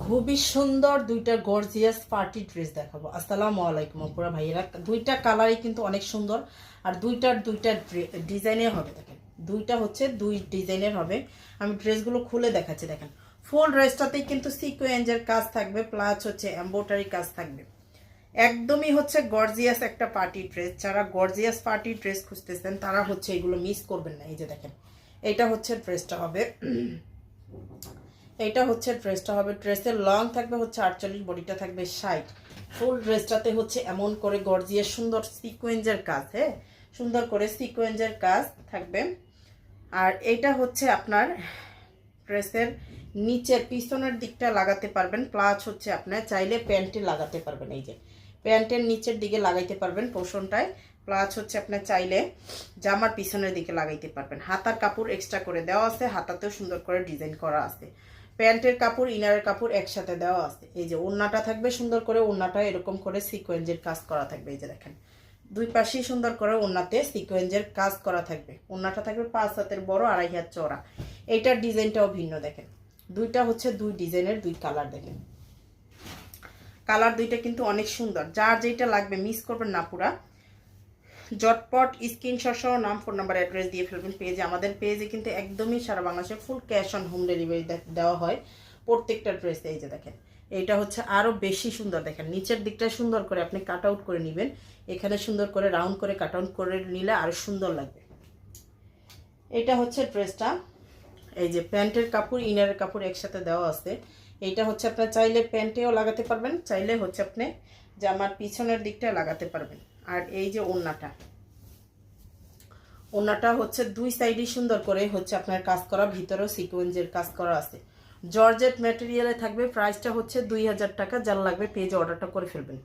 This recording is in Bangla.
খুবই সুন্দর দুইটা গর্জিয়াস পার্টি ড্রেস দেখাবো। আসসালামু আলাইকুম আপুরা ভাইয়েরা, দুইটা কালারই কিন্তু অনেক সুন্দর আর দুইটা ডিজাইনের হবে। দেখেন দুইটা হচ্ছে দুই ডিজাইনের হবে। আমি ড্রেসগুলো খুলে দেখাচ্ছি। দেখেন ফুল ড্রেসটাতেই কিন্তু সিকোয়েন্সের কাজ থাকবে, প্লাস হচ্ছে এমব্রয়ডারি কাজ থাকবে। একদমই হচ্ছে গর্জিয়াস একটা পার্টি ড্রেস। যারা গর্জিয়াস পার্টি ড্রেস খুঁজতেছেন তারা হচ্ছে এগুলো মিস করবেন না। এই যে দেখেন এটা হচ্ছে ড্রেসটা হবে, এটা হচ্ছে ড্রেসটা হবে। ড্রেসের লং থাকবে হচ্ছে 48, বডিটা থাকবে 60। ফুল ড্রেসটাতে হচ্ছে এমন করে গর্জিয়াস সুন্দর সিকোয়েন্সের কাজ, হ্যাঁ সুন্দর করে সিকোয়েন্সের কাজ থাকবে। আর এইটা হচ্ছে আপনার ড্রেসের নিচের পিছনের দিকটা লাগাতে পারবেন, প্লাস হচ্ছে আপনার চাইলে প্যান্টে লাগাতে পারবেন। এই যে প্যান্টের নিচের দিকে লাগাইতে পারবেন পোর্শনটায়, প্লাস হচ্ছে আপনার চাইলে জামার পিছনের দিকে লাগাইতে পারবেন। হাতার কাপড় এক্সট্রা করে দেওয়া আছে, হাতাতেও সুন্দর করে ডিজাইন করা আছে। প্যান্টের কাপড় ইনারের কাপড় একসাথে দেওয়া আছে। এই যে ওড়নাটা থাকবে সুন্দর করে, ওড়নাটা এরকম করে সিকোয়েন্সের কাজ করা থাকবে। এই যে দেখেন দুই পাশেই সুন্দর করে ওড়নাতে সিকোয়েন্সের কাজ করা থাকবে। ওড়নাটা থাকবে 5 হাতের বড়, 2.5 হাত চওড়া। এইটার ডিজাইনটাও ভিন্ন। দেখেন দুইটা হচ্ছে দুই ডিজাইনের দুই কালার। দেখেন কালার দুইটা কিন্তু অনেক সুন্দর। যার যেটা লাগবে মিস করবেন না পুরা। জটপট স্ক্রিনশট সহ নাম, ফোন নাম্বার, অ্যাড্রেস দিয়ে ফেলবেন পেজে। আমাদের পেজে কিন্তু একদমই সারা বাংলাদেশে full cash on home delivery দেওয়া হয় প্রত্যেকটা ড্রেসে। এই যে দেখেন এইটা হচ্ছে আরও বেশি সুন্দর। দেখেন নিচের দিকটা সুন্দর করে আপনি কাট আউট করে নেবেন, এখানে সুন্দর করে রাউন্ড করে কাট আউট করে নিলে আরও সুন্দর লাগবে। এটা হচ্ছে ড্রেসটা। এই যে প্যান্টের কাপড় ইনারের কাপড় একসাথে দেওয়া আছে। এইটা হচ্ছে আপনার চাইলে প্যান্টেও লাগাতে পারবেন, চাইলে হচ্ছে আপনি জামার পিছনের দিকটা লাগাতে পারবেন। আর এই যে ওড়নাটা, ওড়নাটা হচ্ছে দুই সাইডই সুন্দর করে হচ্ছে আপনার কাজ করা, ভিতরেও সিকোয়েন্সের কাজ করা আছে। জর্জেট ম্যাটেরিয়ালে থাকবে। প্রাইসটা হচ্ছে 2000 টাকা। যার লাগবে পেজে অর্ডারটা করে ফেলবেন।